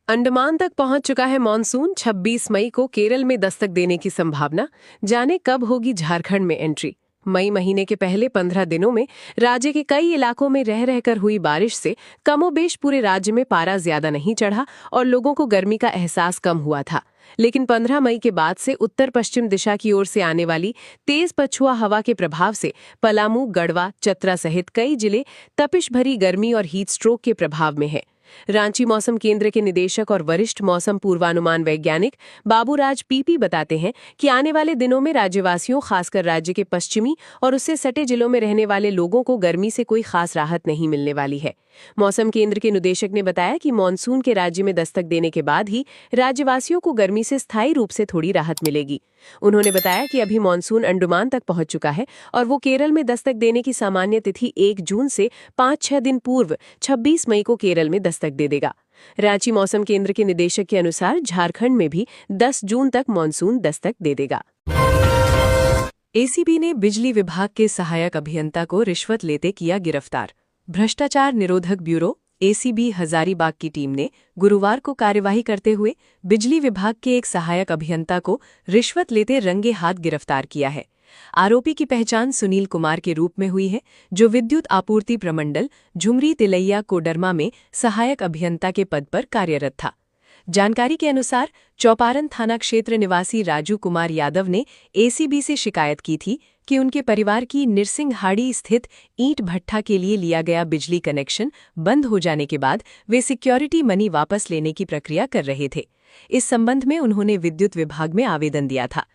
अंडमान तक पहुंच चुका है मॉनसून। 26 मई को केरल में दस्तक देने की संभावना। जाने कब होगी झारखंड में एंट्री। मई महीने के पहले 15 दिनों में राज्य के कई इलाकों में रह रहकर हुई बारिश से कमोबेश पूरे राज्य में पारा ज्यादा नहीं चढ़ा और लोगों को गर्मी का एहसास कम हुआ था। लेकिन 15 मई के बाद से उत्तर पश्चिम दिशा की ओर से आने वाली तेज पछुआ हवा के प्रभाव से पलामू, गढ़वा, चतरा सहित कई जिले तपिश भरी गर्मी और हीट स्ट्रोक के प्रभाव में है। रांची मौसम केंद्र के निदेशक और वरिष्ठ मौसम पूर्वानुमान वैज्ञानिक बाबूराज पीपी बताते हैं कि आने वाले दिनों में राज्यवासियों, खासकर राज्य के पश्चिमी और उससे सटे जिलों में रहने वाले लोगों को गर्मी से कोई खास राहत नहीं मिलने वाली है। मौसम केंद्र के निदेशक ने बताया कि मानसून के राज्य में दस्तक देने के बाद ही राज्यवासियों को गर्मी से स्थायी रूप से थोड़ी राहत मिलेगी। उन्होंने बताया कि अभी मानसून अंडमान तक पहुंच चुका है और वो केरल में दस्तक देने की सामान्य तिथि 1 जून से 5-6 दिन पूर्व 26 मई को केरल में दस्तक दे देगा। रांची मौसम केंद्र के निदेशक के अनुसार झारखंड में भी 10 जून तक मानसून दस्तक दे देगा। एसीबी ने बिजली विभाग के सहायक अभियंता को रिश्वत लेते किया गिरफ्तार। भ्रष्टाचार निरोधक ब्यूरो एसीबी हजारीबाग की टीम ने गुरुवार को कार्यवाही करते हुए बिजली विभाग के एक सहायक अभियंता को रिश्वत लेते रंगे हाथ गिरफ्तार किया है। आरोपी की पहचान सुनील कुमार के रूप में हुई है, जो विद्युत आपूर्ति प्रमंडल झुमरी तिलैया कोडरमा में सहायक अभियंता के पद पर कार्यरत था। जानकारी के अनुसार चौपारण थाना क्षेत्र निवासी राजू कुमार यादव ने एसीबी से शिकायत की थी कि उनके परिवार की निरसिंहहाड़ी स्थित ईंट भट्ठा के लिए लिया गया बिजली कनेक्शन बंद हो जाने के बाद वे सिक्योरिटी मनी वापस लेने की प्रक्रिया कर रहे थे। इस संबंध में उन्होंने विद्युत विभाग में आवेदन दिया था।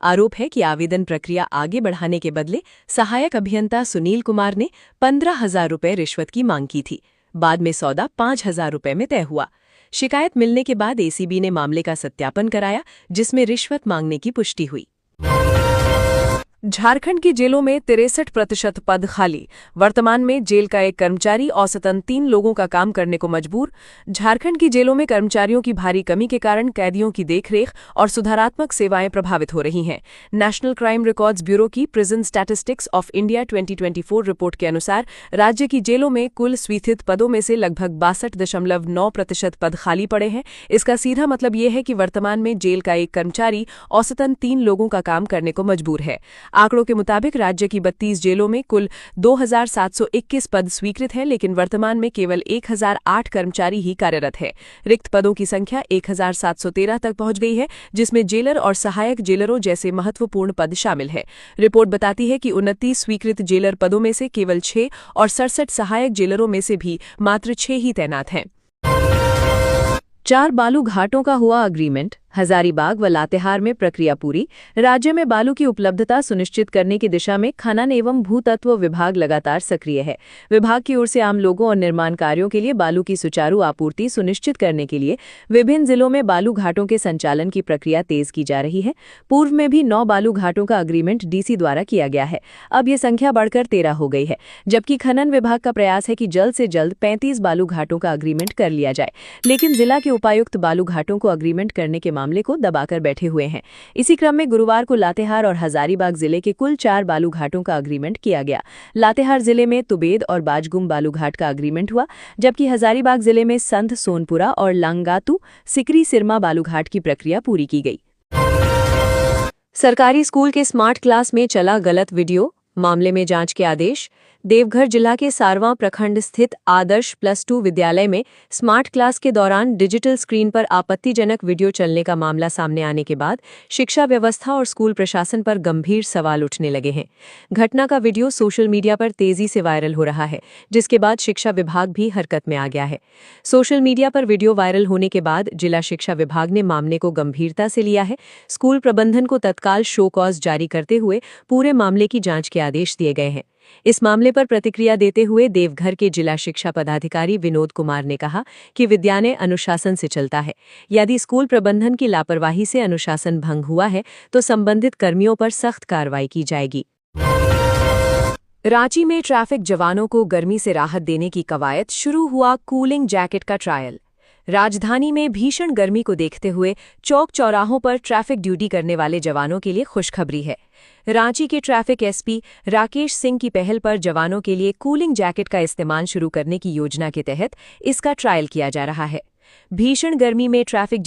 आरोप है कि आवेदन प्रक्रिया आगे बढ़ाने के बदले सहायक अभियंता सुनील कुमार ने 15,000 रुपये रिश्वत की मांग की थी। बाद में सौदा 5,000 रुपये में तय हुआ। शिकायत मिलने के बाद एसीबी ने मामले का सत्यापन कराया, जिसमें रिश्वत मांगने की पुष्टि हुई। झारखंड की जेलों में 63% पद खाली। वर्तमान में जेल का एक कर्मचारी औसतन 3 लोगों का काम करने को मजबूर। झारखंड की जेलों में कर्मचारियों की भारी कमी के कारण कैदियों की देखरेख और सुधारात्मक सेवाएं प्रभावित हो रही हैं। नेशनल क्राइम रिकॉर्ड्स ब्यूरो की prison statistics of India 2024 report के अनुसार राज्य की जेलों में कुल स्वीकृत पदों में से लगभग 62.9% पद खाली पड़े हैं। इसका सीधा मतलब ये है कि वर्तमान में जेल का एक कर्मचारी औसतन 3 लोगों का काम करने को मजबूर है। आंकड़ों के मुताबिक राज्य की 32 जेलों में कुल 2,721 पद स्वीकृत हैं, लेकिन वर्तमान में केवल 1,008 कर्मचारी ही कार्यरत है। रिक्त पदों की संख्या 1,713 तक पहुंच गई है, जिसमें जेलर और सहायक जेलरों जैसे महत्वपूर्ण पद शामिल है। रिपोर्ट बताती है कि 29 स्वीकृत जेलर पदों में से केवल 6 और 67 सहायक जेलरों में से भी मात्र 6 ही तैनात हैं। 4 बालू घाटों का हुआ अग्रीमेंट। हजारीबाग व लातेहार में प्रक्रिया पूरी। राज्य में बालू की उपलब्धता सुनिश्चित करने की दिशा में खनन एवं भूतत्व विभाग लगातार सक्रिय है। विभाग की ओर से आम लोगों और निर्माण कार्यों के लिए बालू की सुचारू आपूर्ति सुनिश्चित करने के लिए विभिन्न जिलों में बालू घाटों के संचालन की प्रक्रिया तेज की जा रही है। पूर्व में भी 9 बालू घाटों का अग्रीमेंट डीसी द्वारा किया गया है। अब ये संख्या बढ़कर 13 हो गई है, जबकि खनन विभाग का प्रयास है कि जल्द से जल्द 35 बालू घाटों का अग्रीमेंट कर लिया जाए। लेकिन जिला के उपायुक्त बालू घाटों को अग्रीमेंट करने के मामले को दबाकर बैठे हुए हैं। इसी क्रम में गुरुवार को लातेहार और हजारीबाग जिले के कुल 4 बालू घाटों का अग्रीमेंट किया गया। लातेहार जिले में तुबेद और बाजगुम बालू घाट का अग्रीमेंट हुआ, जबकि हजारीबाग जिले में संत सोनपुरा और लांगातू सिकरी सिरमा बालू घाट की प्रक्रिया पूरी की गई। सरकारी स्कूल के स्मार्ट क्लास में चला गलत वीडियो, मामले में जांच के आदेश। देवघर जिला के सारवां प्रखंड स्थित आदर्श +2 विद्यालय में स्मार्ट क्लास के दौरान डिजिटल स्क्रीन पर आपत्तिजनक वीडियो चलने का मामला सामने आने के बाद शिक्षा व्यवस्था और स्कूल प्रशासन पर गंभीर सवाल उठने लगे हैं। घटना का वीडियो सोशल मीडिया पर तेजी से वायरल हो रहा है, जिसके बाद शिक्षा विभाग भी हरकत में आ गया है। सोशल मीडिया पर वीडियो वायरल होने के बाद जिला शिक्षा विभाग ने मामले को गंभीरता से लिया है। स्कूल प्रबंधन को तत्काल शो कॉज जारी करते हुए पूरे मामले की जांच के आदेश दिए गए हैं। इस मामले पर प्रतिक्रिया देते हुए देवघर के जिला शिक्षा पदाधिकारी विनोद कुमार ने कहा कि विद्यालय अनुशासन से चलता है। यदि स्कूल प्रबंधन की लापरवाही से अनुशासन भंग हुआ है तो संबंधित कर्मियों पर सख्त कार्रवाई की जाएगी। रांची में ट्रैफिक जवानों को गर्मी से राहत देने की कवायद, शुरू हुआ कूलिंग जैकेट का ट्रायल। राजधानी में भीषण गर्मी को देखते हुए चौक चौराहों पर ट्रैफिक ड्यूटी करने वाले जवानों के लिए खुशखबरी है। रांची के ट्रैफिक एसपी राकेश सिंह की पहल पर जवानों के लिए कूलिंग जैकेट का इस्तेमाल शुरू करने की योजना के तहत इसका ट्रायल किया जा रहा है। भीषण गर्मी में ट्रैफिक